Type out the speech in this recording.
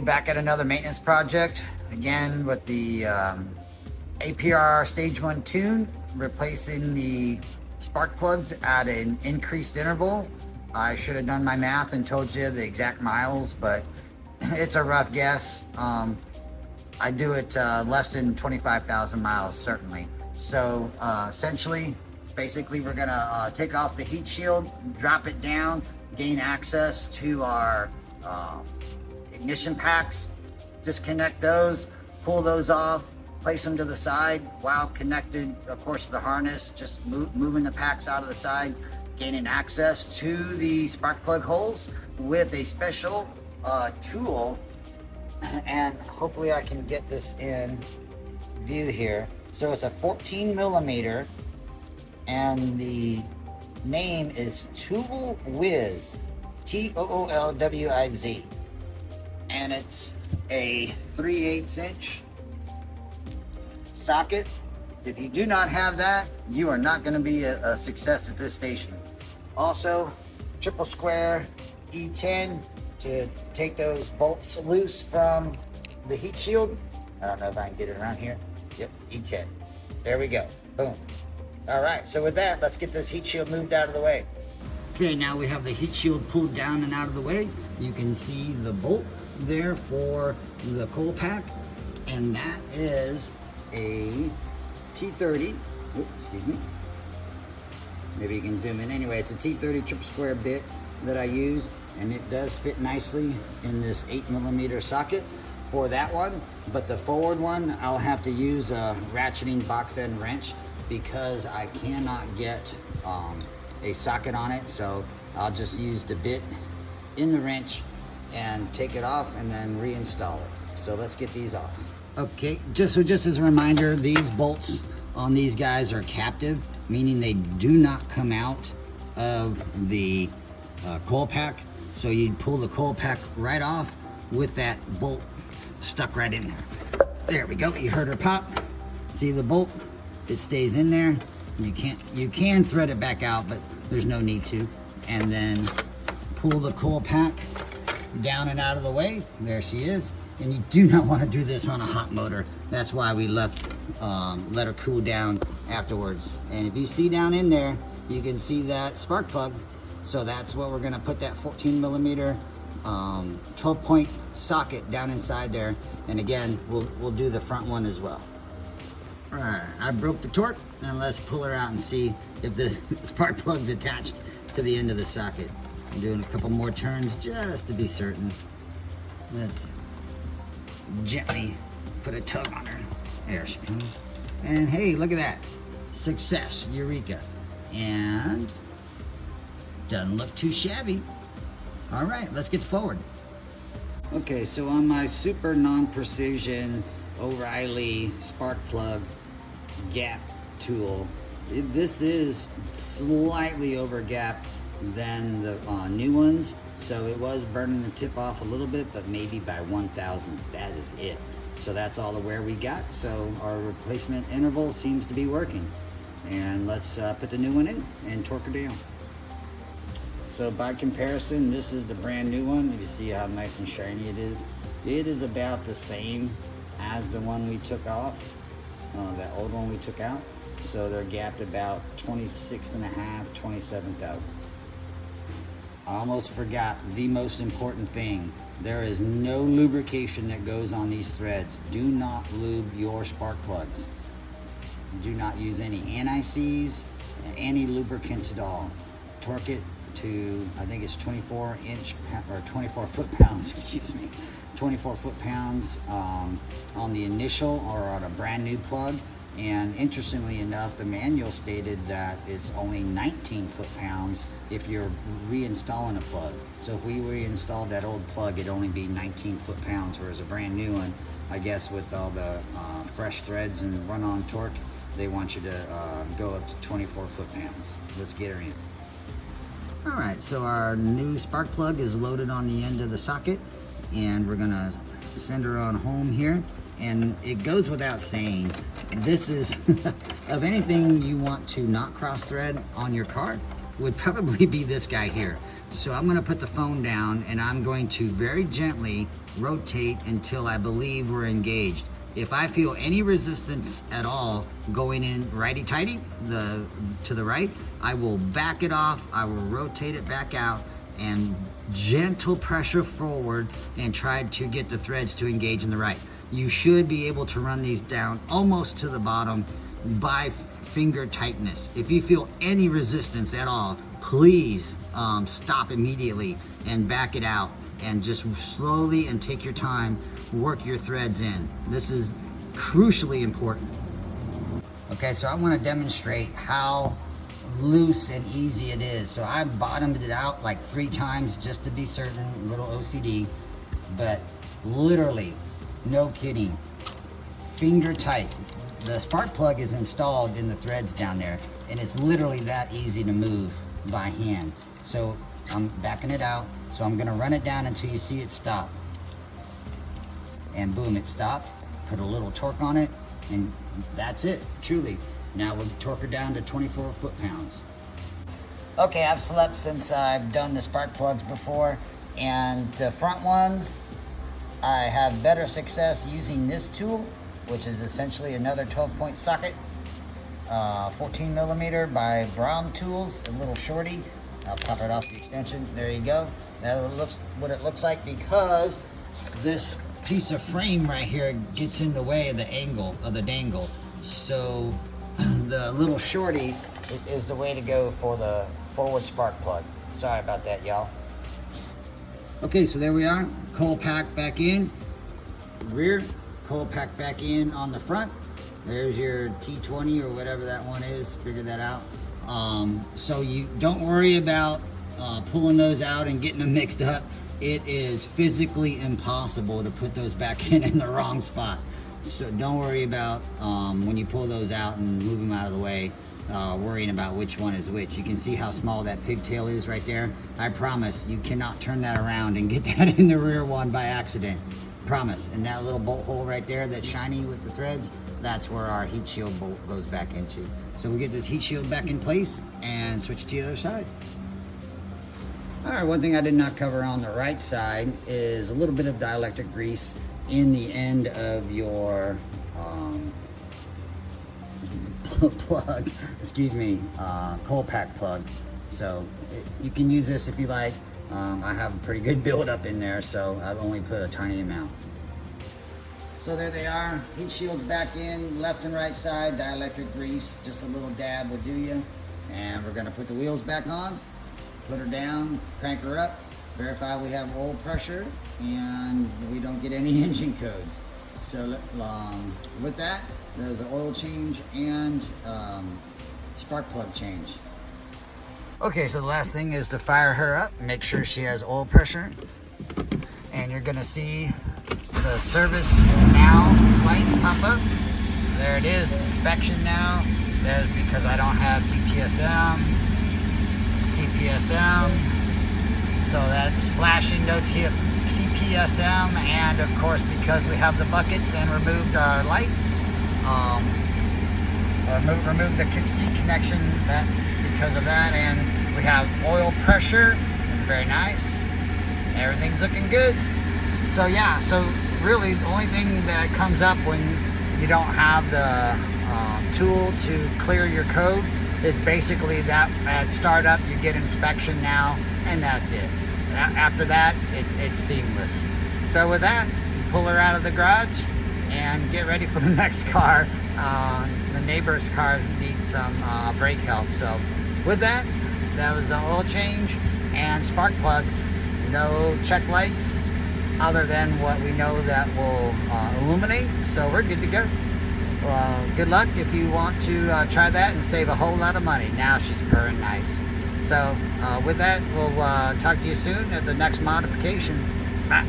Okay, back at another maintenance project. Again with the APR stage 1 tune, replacing the spark plugs at an increased interval. I should have done my math and told you the exact miles, but it's a rough guess. I do it less than 25,000 miles, certainly. So essentially, basically we're gonna take off the heat shield, drop it down, gain access to our ignition packs, disconnect those, pull those off, place them to the side while connected, of course, to the harness, just moving the packs out of the side, gaining access to the spark plug holes with a special tool. And hopefully I can get this in view here. So it's a 14 millimeter and the name is Tool Wiz, Toolwiz, and it's a 3/8 inch socket. If you do not have that, you are not going to be a success at this station. Also, triple square E10 to take those bolts loose from the heat shield. I don't know if I can get it around here. Yep, E10. There we go. Boom. All right, so with that, let's get this heat shield moved out of the way. Okay, now we have the heat shield pulled down and out of the way. You can see the bolt there for the coal pack, and that is a T30. Oops, excuse me. Maybe you can zoom in. Anyway, it's a T30 triple square bit that I use, and it does fit nicely in this 8 millimeter socket for that one. But the forward one, I'll have to use a ratcheting box end wrench because I cannot get a socket on it. So I'll just use the bit in the wrench and take it off and then reinstall it. So let's get these off. Okay, just as a reminder, these bolts on these guys are captive, meaning they do not come out of the coil pack. So you pull the coil pack right off with that bolt stuck right in there. There we go. You heard her pop. See the bolt? It stays in there. You can thread it back out, but there's no need to. And then pull the coil pack down and out of the way. There she is. And you do not want to do this on a hot motor. That's why we let her cool down afterwards. And if you see down in there, you can see that spark plug. So that's what we're gonna put that 14 millimeter 12 point socket down inside there. And again, we'll do the front one as well. All right, I broke the torque, and let's pull her out and see if the spark plug's attached to the end of the socket. I'm doing a couple more turns just to be certain. Let's gently put a tug on her. There she comes. And hey, look at that. Success, eureka. And doesn't look too shabby. All right, let's get forward. Okay, so on my super non-precision O'Reilly spark plug gap tool, this is slightly over gapped than the new ones, so it was burning the tip off a little bit, but maybe by 1,000. That is it. So that's all the wear we got. So our replacement interval seems to be working, and let's put the new one in and torque her down. So by comparison, this is the brand new one. You see how nice and shiny it is. It is about the same as the one we took off, that old one we took out. So they're gapped about 26.5, 27 thousandths. I almost forgot the most important thing. There is no lubrication that goes on these threads. Do not lube your spark plugs. Do not use any anti-seize, any lubricant at all. Torque it to, I think it's 24 foot-pounds, excuse me, 24 foot-pounds on the initial or on a brand new plug. And interestingly enough, the manual stated that it's only 19 foot-pounds if you're reinstalling a plug. So if we reinstalled that old plug, it'd only be 19 foot-pounds, whereas a brand new one, I guess with all the fresh threads and run-on torque, they want you to go up to 24 foot-pounds. Let's get her in. All right, so our new spark plug is loaded on the end of the socket, and we're gonna send her on home here. And it goes without saying, this is, of anything you want to not cross thread on your car, would probably be this guy here. So I'm gonna put the phone down and I'm going to very gently rotate until I believe we're engaged. If I feel any resistance at all going in righty-tighty, to the right, I will back it off, I will rotate it back out and gentle pressure forward and try to get the threads to engage in the right. You should be able to run these down almost to the bottom by finger tightness. If you feel any resistance at all, please stop immediately and back it out and just slowly and take your time, work your threads in. This is crucially important. Okay, so I want to demonstrate how loose and easy it is. So I bottomed it out like 3 times just to be certain, a little OCD, but literally, no kidding, finger tight. The spark plug is installed in the threads down there, and it's literally that easy to move by hand. So I'm backing it out, so I'm gonna run it down until you see it stop. And boom, it stopped. Put a little torque on it, and that's it, truly. Now we'll torque her down to 24 foot-pounds. Okay, I've slept since I've done the spark plugs before, and the front ones, I have better success using this tool, which is essentially another 12-point socket, 14 millimeter by Brown Tools, a little shorty. I'll pop it off the extension. There you go. That's what it looks like, because this piece of frame right here gets in the way of the angle of the dangle. So the little shorty is the way to go for the forward spark plug. Sorry about that, y'all. Okay, so there we are. Coil pack back in rear, coil pack back in on the front. There's your T20 or whatever that one is, figure that out. So you don't worry about pulling those out and getting them mixed up. It is physically impossible to put those back in the wrong spot. So don't worry about when you pull those out and move them out of the way, worrying about which one is which. You can see how small that pigtail is right there. I promise you cannot turn that around and get that in the rear one by accident. Promise. And that little bolt hole right there that's shiny with the threads, that's where our heat shield bolt goes back into. So we get this heat shield back in place and switch to the other side. All right, one thing I did not cover on the right side is a little bit of dielectric grease in the end of your plug, excuse me, coil pack plug. So you can use this if you like. I have a pretty good buildup in there, so I've only put a tiny amount. So there they are, heat shields back in, left and right side, dielectric grease, just a little dab will do you. And we're gonna put the wheels back on, put her down, crank her up, verify we have oil pressure, and we don't get any engine codes. So with that, there's an oil change and spark plug change. Okay, so the last thing is to fire her up, make sure she has oil pressure, and you're gonna see the service now light pop up. There it is, inspection now. There's because I don't have TPSM, so that's flashing no TPSM, and of course because we have the buckets and removed our light, remove the seat connection, that's because of that. And we have oil pressure, very nice, everything's looking good. So yeah, so really the only thing that comes up when you don't have the tool to clear your code is basically that at startup you get inspection now, and that's it. After that it's seamless. So with that, you pull her out of the garage and get ready for the next car. The neighbor's cars need some brake help. So with that, that was an oil change and spark plugs. No check lights other than what we know that will illuminate, so we're good to go. Good luck if you want to try that and save a whole lot of money. Now she's purring nice. So with that, we'll talk to you soon at the next modification. Bye.